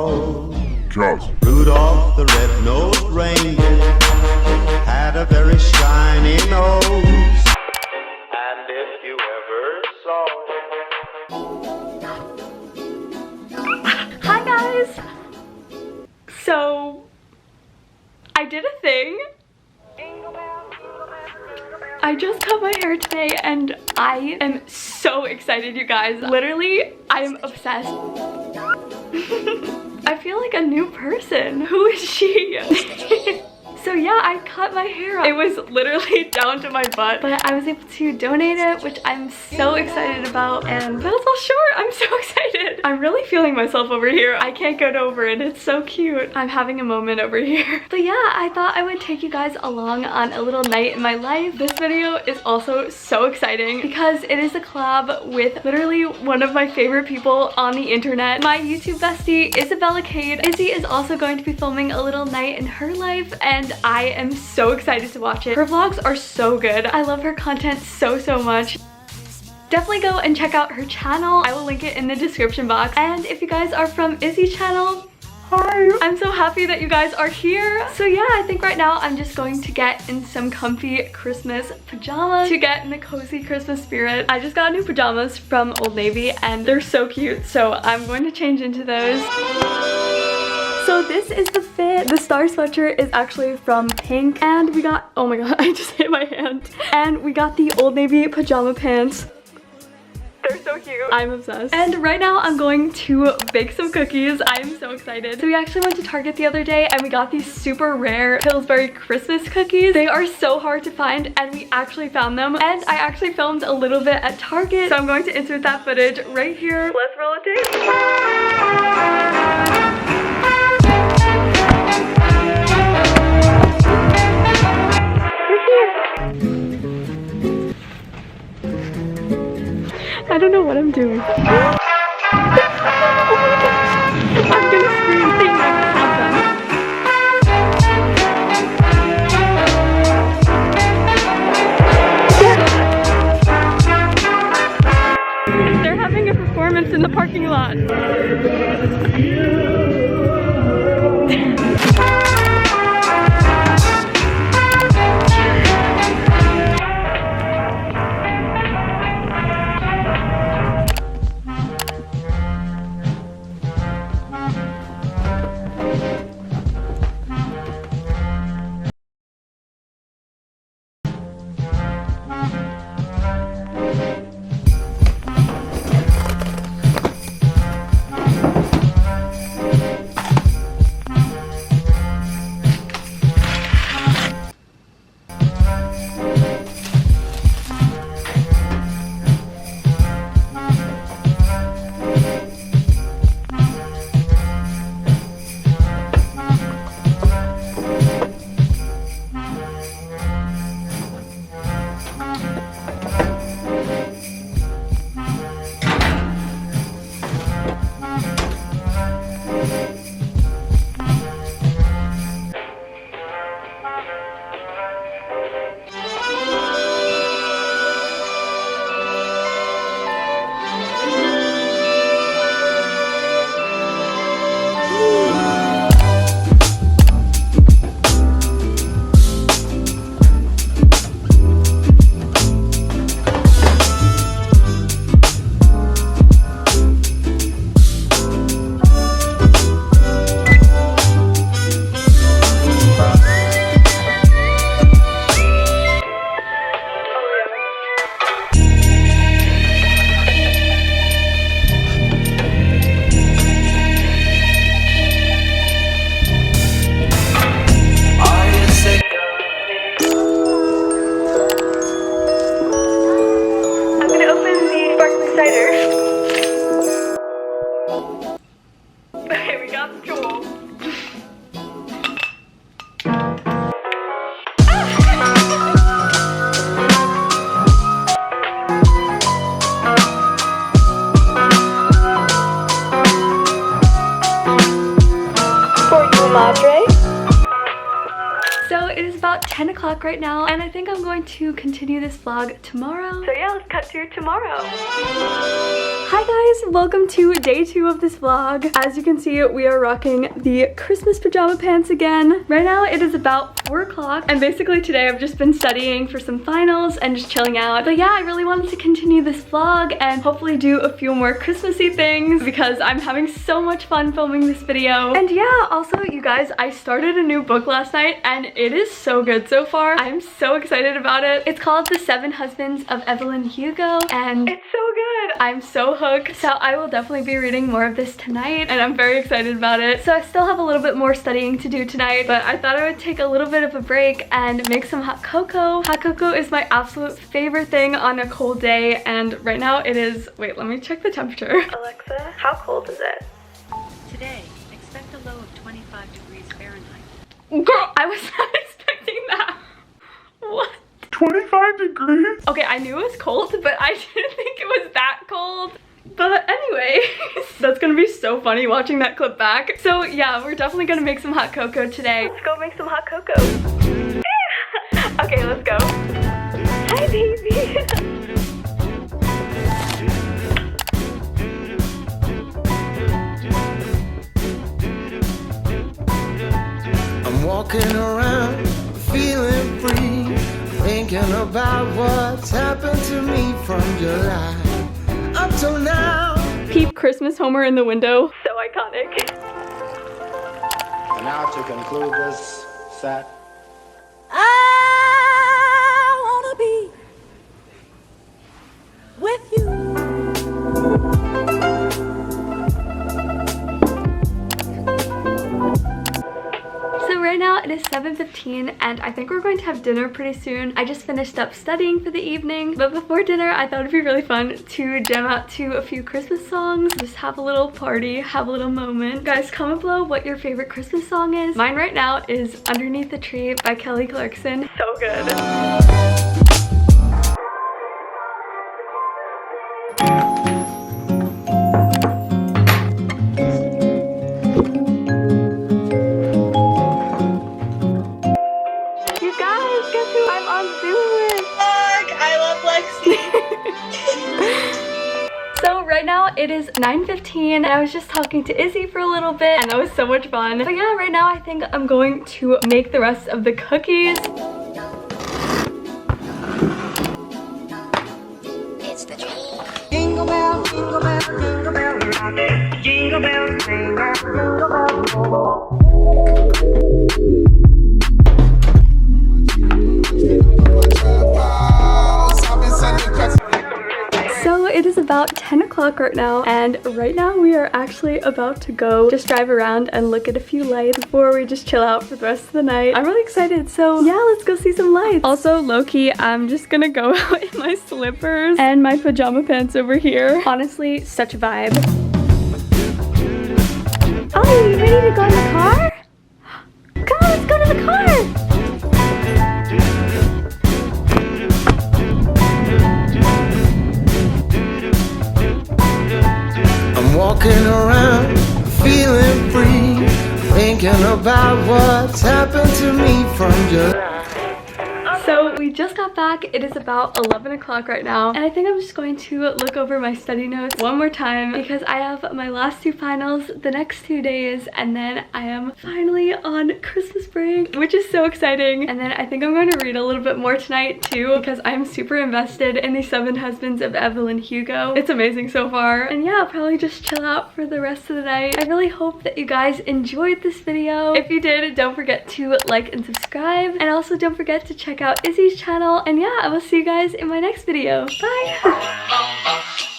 know. Rudolph the red-nosed reindeer had a very shiny nose. And if you ever saw... Hi guys! So, I did a thing. I just cut my hair today and I am so excited, you guys. Literally, I am obsessed. I feel like a new person. Who is she? So yeah, I cut my hair off. It was literally down to my butt, but I was able to donate it, which I'm so excited about. And but it's all short. I'm so excited. I'm really feeling myself over here. I can't get over it. It's so cute. I'm having a moment over here. But yeah, I thought I would take you guys along on a little night in my life. This video is also so exciting because it is a collab with literally one of my favorite people on the internet. My YouTube bestie, Isabella Cade. Izzy is also going to be filming a little night in her life, and I am so excited to watch it. Her vlogs are so good. I love her content so much. Definitely go and check out her channel. I will link it in the description box. And if you guys are from Izzy's channel, hi! I'm so happy that you guys are here. So yeah, I think right now I'm just going to get in some comfy Christmas pajamas to get in the cozy Christmas spirit. I just got new pajamas from Old Navy and they're so cute. So I'm going to change into those. So this is the fit. The star sweatshirt is actually from Pink, and we got, oh my god, I just hit my hand. And we got the Old Navy pajama pants. They're so cute. I'm obsessed. And right now I'm going to bake some cookies. I am so excited. So we actually went to Target the other day and we got these super rare Pillsbury Christmas cookies. They are so hard to find and we actually found them. And I actually filmed a little bit at Target. So I'm going to insert that footage right here. Let's roll a tape. I don't know what I'm doing. Oh my gosh. I'm gonna scream thinking I have them. They're having a performance in the parking lot. about 10 o'clock right now, and I think I'm going to continue this vlog tomorrow. So yeah, let's cut to tomorrow. Hi guys, welcome to day 2 of this vlog. As you can see, we are rocking the Christmas pajama pants again. Right now it is about 4 o'clock, and basically today I've just been studying for some finals and just chilling out. But yeah, I really wanted to continue this vlog and hopefully do a few more Christmassy things because I'm having so much fun filming this video. And yeah, also you guys, I started a new book last night and it is so good so far. I'm so excited about it. It's called The 7 Husbands of Evelyn Hugo and it's so good. I'm so hooked. So I will definitely be reading more of this tonight and I'm very excited about it. So I still have a little bit more studying to do tonight, but I thought I would take a little bit of a break and make some hot cocoa. Hot cocoa is my absolute favorite thing on a cold day, and right now it is, wait, let me check the temperature. Alexa, how cold is it? Today, expect a low of 25 degrees Fahrenheit. Girl, I was not expecting that. What? 25 degrees? Okay, I knew it was cold, but I didn't think it was that cold. But anyway, that's gonna be so funny watching that clip back. So yeah, we're definitely gonna make some hot cocoa today. Let's go make some hot cocoa. Okay, let's go. Hi, baby. I'm walking around, feeling free, thinking about what's happened to me from July up till now. Peep Christmas Homer in the window. So iconic. And now to conclude this set. I wanna be with you. So right now it is 7:15 and I think we're going to have dinner pretty soon. I just finished up studying for the evening, but before dinner I thought it'd be really fun to jam out to a few Christmas songs, just have a little party, have a little moment. Guys, comment below what your favorite Christmas song is. Mine right now is Underneath the Tree by Kelly Clarkson. So good. So right now it is 9:15 and I was just talking to Izzy for a little bit and that was so much fun. But yeah, right now I think I'm going to make the rest of the cookies. It's the dream. Jingle bell, jingle bell, jingle bell rock. Jingle bell, jingle, jingle bell. So it is about 10 o'clock right now, and right now we are actually about to go just drive around and look at a few lights before we just chill out for the rest of the night. I'm really excited, so yeah, let's go see some lights. Also, low-key, I'm just gonna go out in my slippers and my pajama pants over here. Honestly, such a vibe. Oh, you ready to go in the car? Come on, let's go to the car! I'm walking around, feeling free, thinking about what's happened to me from July. So we just got back. It is about 11 o'clock right now, and I think I'm just going to look over my study notes one more time because I have my last 2 finals the next 2 days, and then I am finally on Christmas break, which is so exciting. And then I think I'm going to read a little bit more tonight too because I'm super invested in The 7 Husbands of Evelyn Hugo. It's amazing so far. And yeah, I'll probably just chill out for the rest of the night. I really hope that you guys enjoyed this video. If you did, don't forget to like and subscribe, and also don't forget to check out Izzy's channel. And yeah, I will see you guys in my next video. Bye!